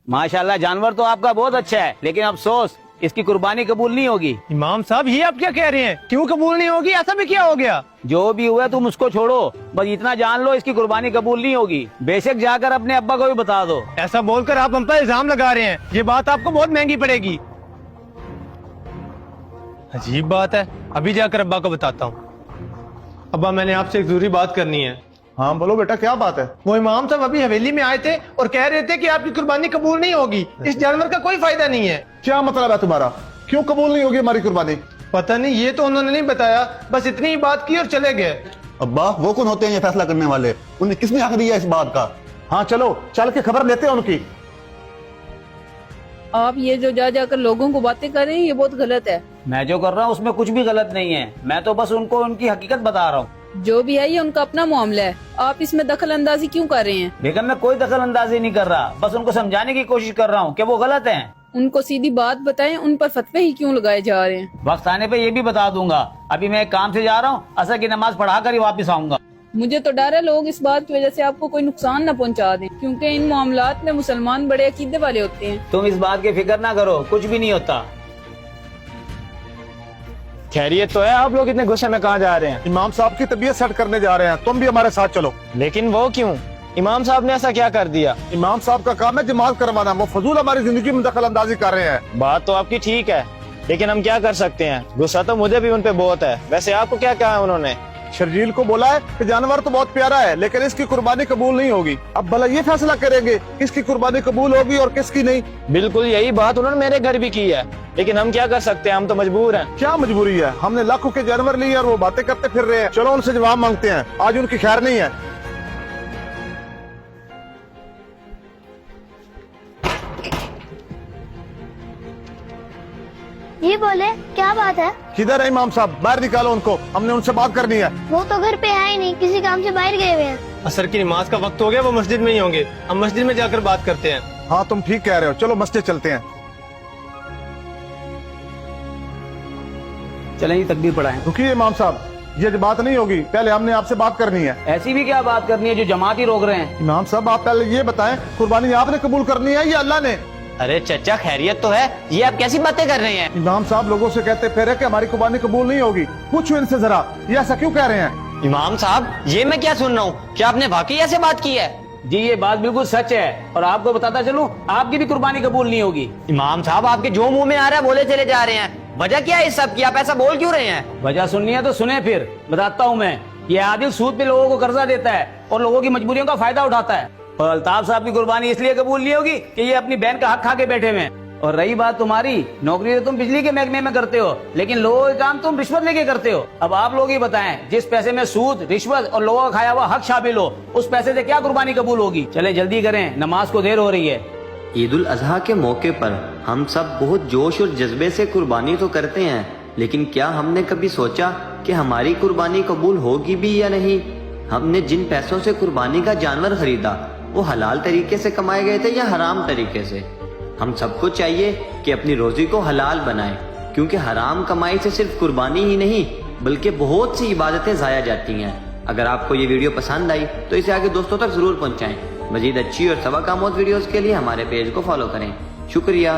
माशाल्लाह जानवर तो आपका बहुत अच्छा है, लेकिन अफसोस इसकी कुर्बानी कबूल नहीं होगी। इमाम साहब ये आप क्या कह रहे हैं? क्यों कबूल नहीं होगी? ऐसा भी क्या हो गया? जो भी हुआ तुम उसको छोड़ो, बस इतना जान लो इसकी कुर्बानी कबूल नहीं होगी। बेशक जाकर अपने अब्बा को भी बता दो। ऐसा बोलकर आप हम पर इल्जाम लगा रहे हैं, ये बात आपको बहुत महंगी पड़ेगी। अजीब बात है, अभी जाकर अब्बा को बताता हूँ। अब्बा मैंने आपसे एक जरूरी बात करनी है। हाँ बोलो बेटा, क्या बात है? वो इमाम साहब अभी हवेली में आए थे और कह रहे थे कि आपकी कुर्बानी कबूल नहीं होगी, इस जानवर का कोई फायदा नहीं है। क्या मतलब है तुम्हारा? क्यों कबूल नहीं होगी हमारी कुर्बानी? पता नहीं, ये तो उन्होंने नहीं बताया, बस इतनी ही बात की और चले गए। अब्बा वो कौन होते हैं ये फैसला करने वाले? उन्हें किसने हक दिया इस बात का? हाँ चलो चल के खबर लेते हैं उनकी। आप ये जो जा जाकर लोगों को बातें कर रहे हैं, ये बहुत गलत है। मैं जो कर रहा हूँ उसमें कुछ भी गलत नहीं है, मैं तो बस उनको उनकी हकीकत बता रहा हूँ। जो भी है ये उनका अपना मामला है, आप इसमें दखल अंदाजी क्यों कर रहे हैं? बेगम मैं कोई दखल अंदाजी नहीं कर रहा, बस उनको समझाने की कोशिश कर रहा हूँ कि वो गलत हैं। उनको सीधी बात बताएं, उन पर फतवे ही क्यों लगाए जा रहे हैं? वक्त आने पे ये भी बता दूंगा। अभी मैं एक काम से जा रहा हूँ, असर की नमाज पढ़ा कर ही वापस आऊंगा। मुझे तो डर है लोग इस बात की वजह से आपको कोई नुकसान न पहुंचा दें, क्योंकि इन मामलात में मुसलमान बड़े अकीदे वाले होते हैं। तुम इस बात की फिक्र ना करो, कुछ भी नहीं होता। खैरियत तो है? आप लोग इतने गुस्से में कहाँ जा रहे हैं? इमाम साहब की तबीयत सेट करने जा रहे हैं, तुम भी हमारे साथ चलो। लेकिन वो क्यों? इमाम साहब ने ऐसा क्या कर दिया? इमाम साहब का काम है जमात करवाना, वो फजूल हमारी जिंदगी में दखल अंदाजी कर रहे हैं। बात तो आपकी ठीक है, लेकिन हम क्या कर सकते हैं? गुस्सा तो मुझे भी उन पे बहुत है। वैसे आपको क्या कहा है उन्होंने? शर्जील को बोला है कि जानवर तो बहुत प्यारा है, लेकिन इसकी कुर्बानी कबूल नहीं होगी। अब भला ये फैसला करेंगे किसकी कुर्बानी कबूल होगी और किसकी नहीं। बिल्कुल यही बात उन्होंने मेरे घर भी की है, लेकिन हम क्या कर सकते हैं? हम तो मजबूर हैं। क्या मजबूरी है? हमने लाखों के जानवर लिए और वो बातें करते फिर रहे हैं। चलो उनसे जवाब मांगते हैं, आज उनकी खैर नहीं है। ये बोले, क्या बात है? किधर है इमाम साहब? बाहर निकालो उनको, हमने उनसे बात करनी है। वो तो घर पे है ही नहीं, किसी काम से बाहर गए हुए हैं। असर की नमाज का वक्त हो गया, वो मस्जिद में ही होंगे। हम मस्जिद में जाकर बात करते हैं। हाँ तुम ठीक कह रहे हो, चलो मस्जिद चलते हैं। चलें तकबीर पढ़ाएं। रुकिए इमाम साहब, ये बात नहीं होगी, पहले हमने आपसे बात करनी है। ऐसी भी क्या बात करनी है जो जमात ही रोक रहे हैं? इमाम साहब आप पहले ये बताएं, कुर्बानी आपने कबूल करनी है या अल्लाह ने? अरे चचा खैरियत तो है, ये आप कैसी बातें कर रहे हैं? इमाम साहब लोगों से कहते फिर है कि हमारी कुर्बानी कबूल नहीं होगी। पूछो इनसे जरा, ये ऐसा क्यों कह रहे हैं? इमाम साहब ये मैं क्या सुन रहा हूँ? क्या आपने वाकई ऐसे बात की है? जी ये बात बिल्कुल सच है, और आपको बताता चलूं आपकी भी कुर्बानी कबूल नहीं होगी। इमाम साहब आपके जो मुंह में आ रहा है बोले चले जा रहे हैं, वजह क्या है इस सब की? आप ऐसा बोल क्यों रहे हैं? वजह सुननी है तो सुने, फिर बताता हूँ मैं। ये आदिल सूद पे लोगों को कर्जा देता है और लोगों की मजबूरियों का फायदा उठाता है। और अल्ताफ साहब की कुर्बानी इसलिए कबूल नहीं होगी कि ये अपनी बहन का हक खा के बैठे हुए हैं। और रही बात तुम्हारी, नौकरी तो तुम बिजली के महकमे में करते हो, लेकिन लोगों के काम तुम रिश्वत लेके करते हो। अब आप लोग ही बताएं, जिस पैसे में सूद, रिश्वत और लोगों का खाया हुआ हक शामिल हो, उस पैसे से क्या कुर्बानी कबूल होगी? चले जल्दी करें, नमाज को देर हो रही है। ईद उल अजहा के मौके पर हम सब बहुत जोश और जज्बे से कुर्बानी तो करते हैं, लेकिन क्या हमने कभी सोचा कि हमारी कुर्बानी कबूल होगी भी या नहीं? हमने जिन पैसों से कुर्बानी का जानवर खरीदा वो हलाल तरीके से कमाए गए थे या हराम तरीके से? हम सबको चाहिए कि अपनी रोजी को हलाल बनाएं, क्योंकि हराम कमाई से सिर्फ कुर्बानी ही नहीं बल्कि बहुत सी इबादतें ज़ाया जाती हैं। अगर आपको ये वीडियो पसंद आई तो इसे आगे दोस्तों तक जरूर पहुंचाएं। मजीद अच्छी और सबक आमोद वीडियोस के लिए हमारे पेज को फॉलो करें। शुक्रिया।